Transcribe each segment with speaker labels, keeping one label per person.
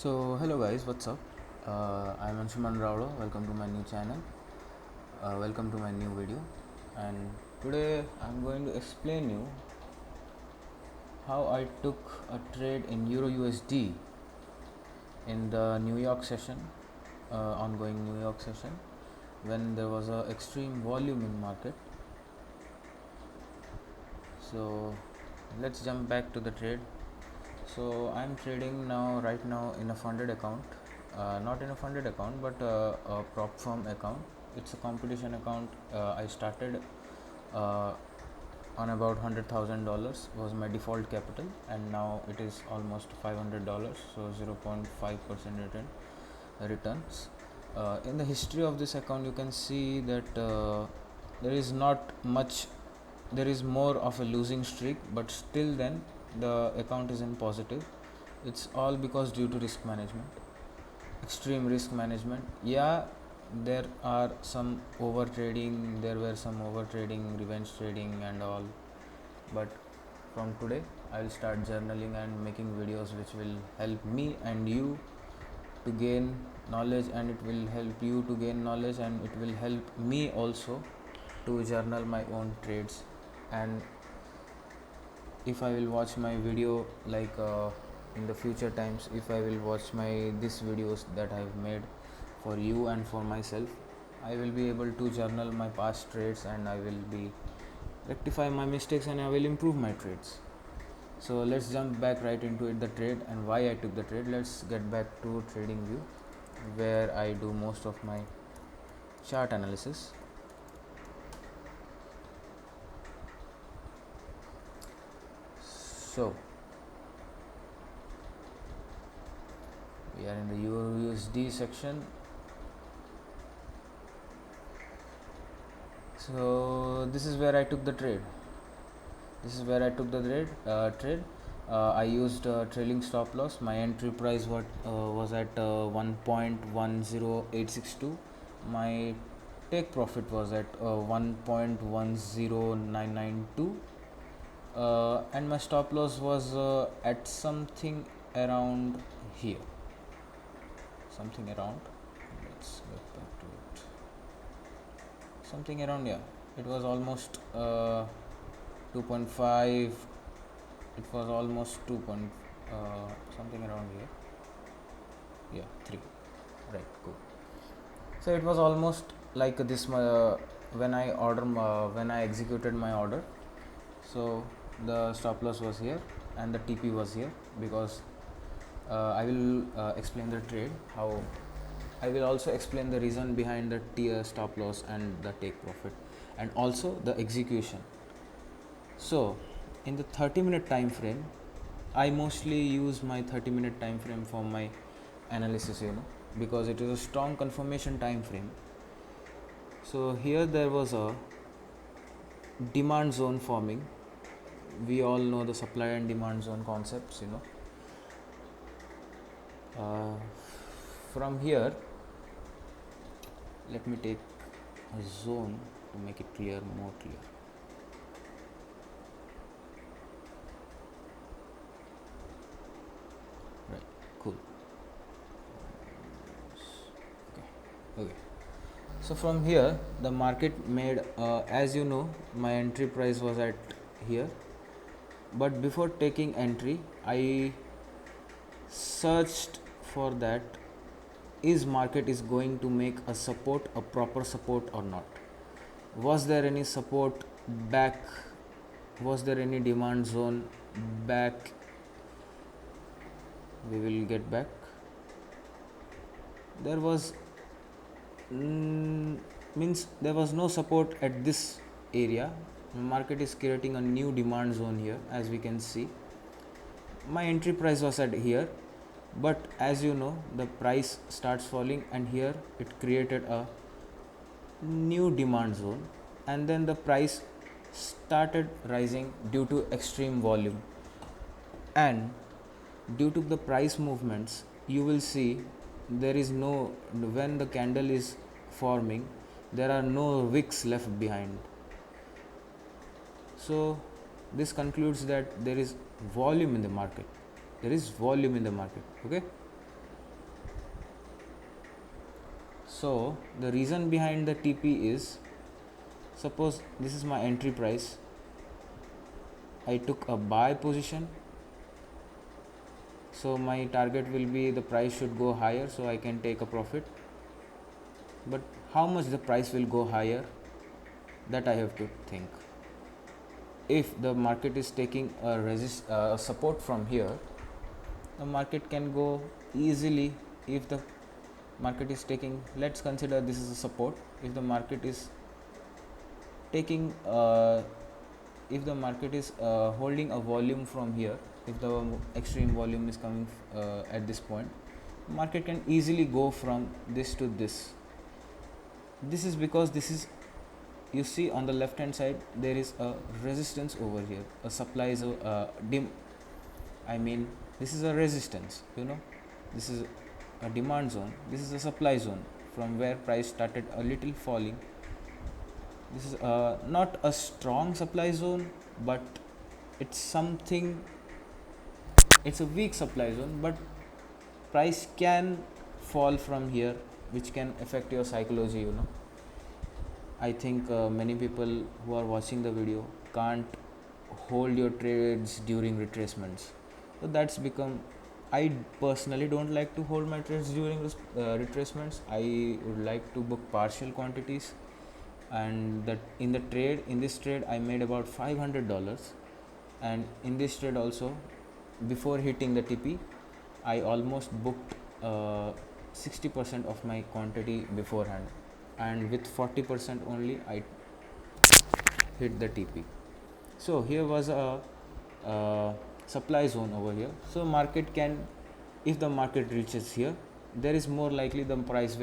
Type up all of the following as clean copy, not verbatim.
Speaker 1: So hello guys, what's up? I'm Anshuman Raudo. Welcome to my new channel. Welcome to my new video. And today I'm going to explain you how I took a trade in Euro USD in the New York session, ongoing New York session, when there was a extreme volume in market. So let's jump back to the trade. So I'm trading right now in a funded account, not in a funded account, but a prop firm account. It's a competition account. I started uh, on about $100,000 was my default capital, and now it is almost $500, so 0.5% returns. In the history of this account, you can see that there is not much. There is more of a losing streak, but still, then the account is in positive. It's all because due to risk management, extreme risk management. Yeah, there are some over trading. There were some over trading, revenge trading, and all. But from today, I'll start journaling and making videos which will help me and you to gain knowledge, and it will help you to gain knowledge, and it will help me also to journal my own trades. And if I will watch my video in the future times, if I will watch my these videos that I've made for you and for myself, I will be able to journal my past trades, and I will be rectify my mistakes, and I will improve my trades. So let's jump back right into it, the trade and why I took the trade. Let's get back to trading view, where I do most of my chart analysis. So we are in the Euro USD section. So this is where I took the trade. Trade. I used trailing stop loss. My entry price was at 1.10862. My take profit was at 1.10992. And my stop loss was at something around here. Let's get back to it. Something around, yeah. It was almost 2.5. It was almost 2 point something around here. Yeah, 3. Right, cool. So it was almost like this when I executed my order. So the stop loss was here and the TP was here, because I will explain the trade, how I will also explain the reason behind the stop loss and the take profit, and also the execution. So in the 30-minute time frame, I mostly use my 30-minute time frame for my analysis, because it is a strong confirmation time frame. So here there was a demand zone forming. We all know the supply and demand zone concepts, from here, let me take a zone to make it more clear. Right, cool. Okay. So from here, the market made, as you know, my entry price was at here. But before taking entry, I searched for that, is market is going to make a support, a proper support or not. Was there any support back? Was there any demand zone back? We will get back. There was means there was no support at this area. The market is creating a new demand zone here, as we can see. My entry price was at here, but as you know, the price starts falling, and here it created a new demand zone, and then the price started rising due to extreme volume. And due to the price movements, you will see there is no, when the candle is forming, there are no wicks left behind. So this concludes that there is volume in the market. Okay. So the reason behind the TP is, suppose this is my entry price, I took a buy position, so my target will be the price should go higher so I can take a profit. But how much the price will go higher, that I have to think. If the market is taking a support from here, the market can go easily. If the market is taking, let's consider this is a support. If the market is taking holding a volume from here, if the extreme volume is coming at this point, market can easily go from this to this. This is because this is, you see on the left hand side there is a resistance over here, a supply is this is a resistance, this is a demand zone, this is a supply zone from where price started a little falling. This is not a strong supply zone, but it's a weak supply zone, but price can fall from here, which can affect your psychology. I think many people who are watching the video can't hold your trades during retracements, so that's become, I personally don't like to hold my trades during retracements. I would like to book partial quantities, and that in this trade I made about $500, and in this trade also, before hitting the TP, I almost booked 60% of my quantity beforehand, and with 40% only I hit the TP. So here was a supply zone over here. So market can, if the market reaches here, there is more likely the price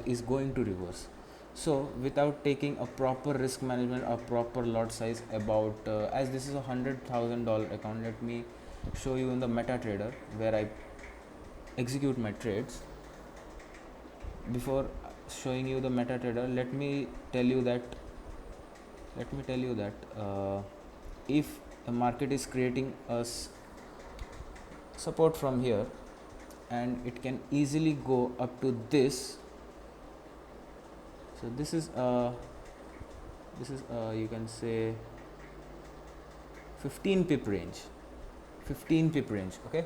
Speaker 1: is going to reverse. So without taking a proper risk management or proper lot size, about as this is a $100,000 account, let me show you in the MetaTrader where I execute my trades. Before showing you the MetaTrader, let me tell you that if the market is creating a support from here and it can easily go up to this. So this is you can say 15 pip range, okay.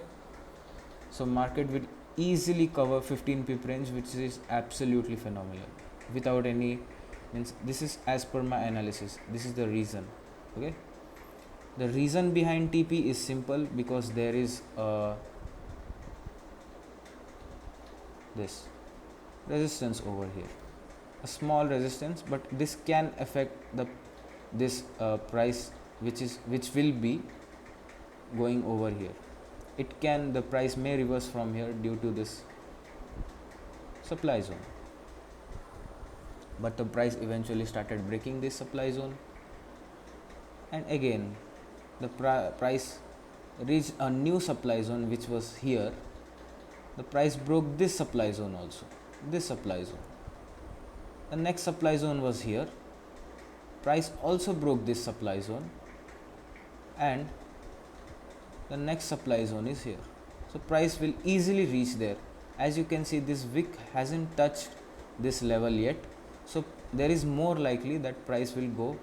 Speaker 1: So market will easily cover 15 pip range, which is absolutely phenomenal, without any this is as per my analysis. This is the reason, okay. The reason behind TP is simple, because there is this resistance over here, a small resistance, but this can affect this price, which will be going over here. The price may reverse from here due to this supply zone, but the price eventually started breaking this supply zone, and again the price reached a new supply zone, which was here. The price broke this supply zone also, this supply zone. The next supply zone was here, price also broke this supply zone, and the next supply zone is here. So price will easily reach there. As you can see, this wick hasn't touched this level yet, so there is more likely that price will go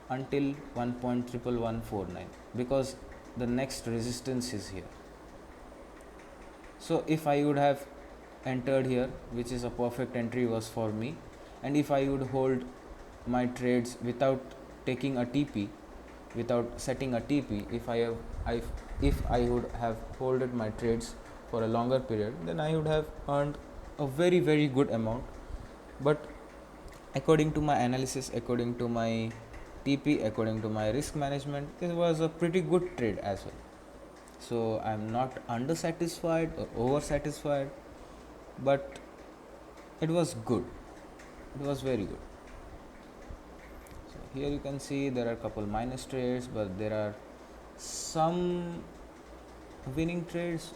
Speaker 1: until 1.11149, because the next resistance is here. So if I would have entered here, which is a perfect entry was for me, and if I would hold my trades without taking a TP, without setting a TP, if I would have holded my trades for a longer period, then I would have earned a very, very good amount. But according to my analysis, according to my TP, according to my risk management, it was a pretty good trade as well. So I am not undersatisfied or oversatisfied, but it was good. It was very good. So here you can see there are a couple minus trades, but there are some winning trades,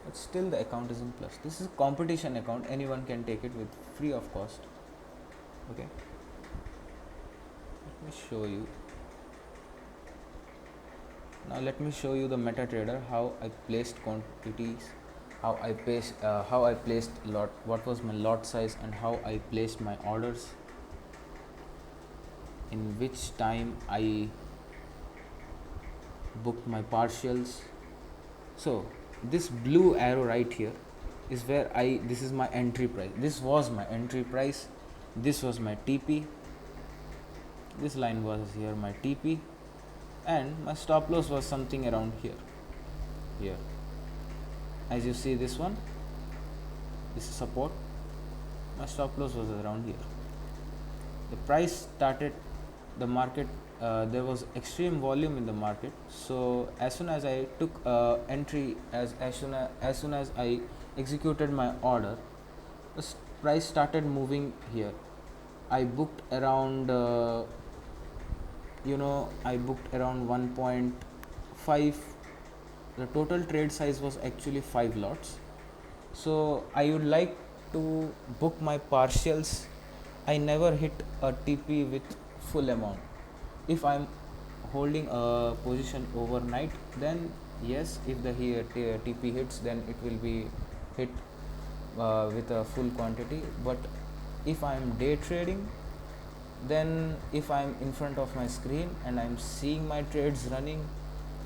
Speaker 1: but still the account is in plus. This is a competition account, anyone can take it with free of cost, okay. Let me show you. Now let me show you the MetaTrader, how I placed quantities how I placed lot, what was my lot size, and how I placed my orders, in which time I booked my partials. So this blue arrow right here is where this is my entry price. This was my entry price. This was my TP. This line was here my TP, and my stop loss was something around here. Here, as you see, this one, this is support. My stop loss was around here. The price started, the market, there was extreme volume in the market. So as soon as I took entry, as soon as I executed my order, the price started moving here. I booked around I booked around 1.5. The total trade size was actually 5 lots. So I would like to book my partials. I never hit a TP with full amount. If I'm holding a position overnight, then yes, if the TP hits, then it will be hit with a full quantity. But if I'm day trading, then if I'm in front of my screen and I'm seeing my trades running,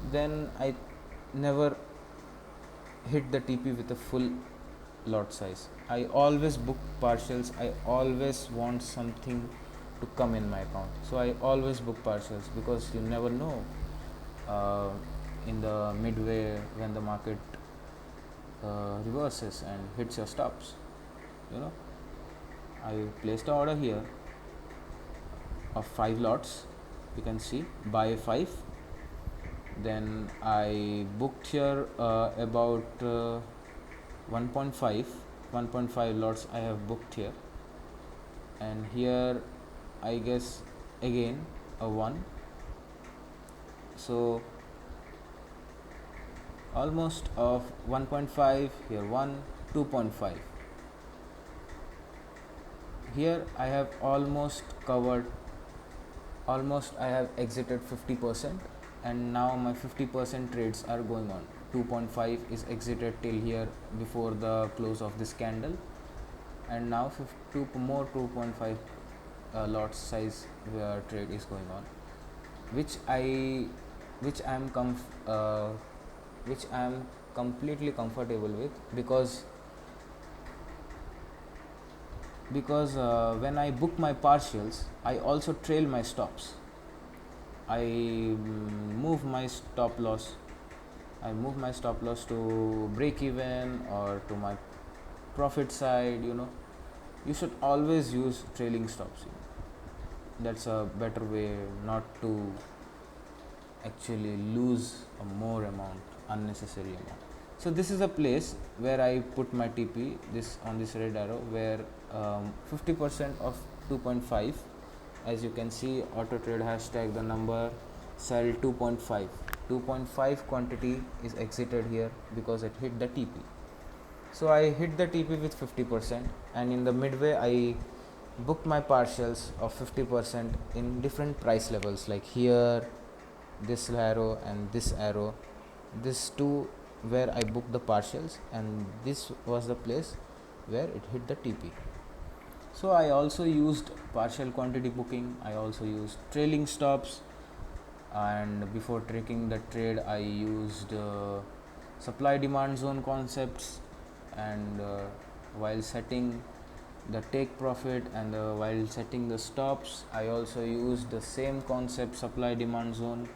Speaker 1: then I never hit the TP with a full lot size. I always book partials. I always want something to come in my account, so I always book partials, because you never know in the midway when the market reverses and hits your stops. I placed the order here of 5 lots. You can see buy 5. Then I booked here about 1.5 lots I have booked here, and here I guess again a 1. So almost of 1.5, here 1, 2.5. Here I have almost covered, almost I have exited 50%, and now my 50% trades are going on. 2.5 is exited till here before the close of this candle, and now 2.5 lot size trade is going on, which I am completely comfortable with, because when I book my partials, I also trail my stops. I move my stop loss. I move my stop loss to break even or to my profit side. You should always use trailing stops. That's a better way not to actually lose a more amount, unnecessary amount. So this is a place where I put my TP, this on this red arrow, where 50% of 2.5, as you can see, auto trade hashtag the number sell 2.5. 2.5 quantity is exited here because it hit the TP. So I hit the TP with 50%, and in the midway I booked my partials of 50% in different price levels, like here, this arrow and this arrow. This two where I booked the partials, and this was the place where it hit the TP. So I also used partial quantity booking. I also used trailing stops, and before taking the trade I used supply demand zone concepts, and while setting the take profit and while setting the stops, I also used the same concept, supply demand zone,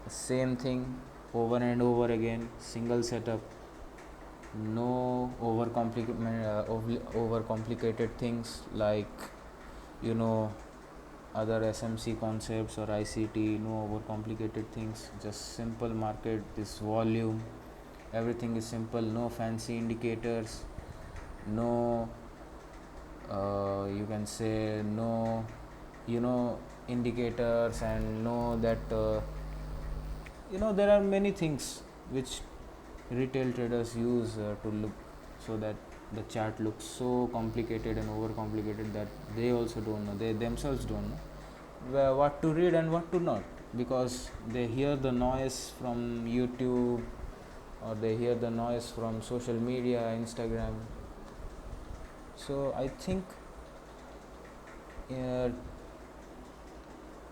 Speaker 1: the same thing over and over again, single setup, no overcomplicated things like other SMC concepts or ICT. No overcomplicated things, just simple market, this volume, everything is simple. No fancy indicators, no you can say no indicators, and know that there are many things which retail traders use to look, so that the chart looks so complicated and overcomplicated that they also don't know, they themselves don't know what to read and what to not, because they hear the noise from YouTube, or they hear the noise from social media, Instagram. So I think uh,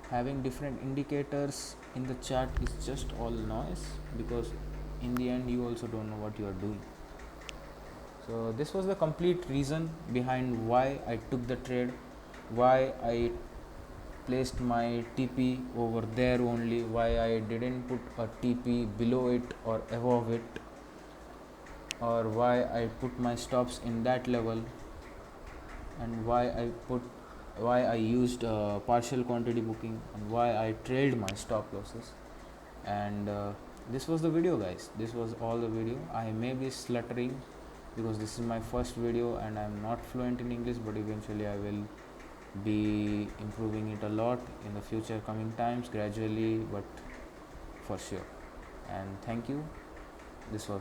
Speaker 1: having different indicators in the chart is just all noise, because in the end you also don't know what you are doing. So this was the complete reason behind why I took the trade, why I placed my TP over there only, why I didn't put a TP below it or above it, or why I put my stops in that level, and why I used partial quantity booking, and why I trailed my stop losses. And this was the video, guys. This was all the video. I may be sluttering because this is my first video and I'm not fluent in English, but eventually I will be improving it a lot in the future coming times, gradually but for sure. And thank you. This was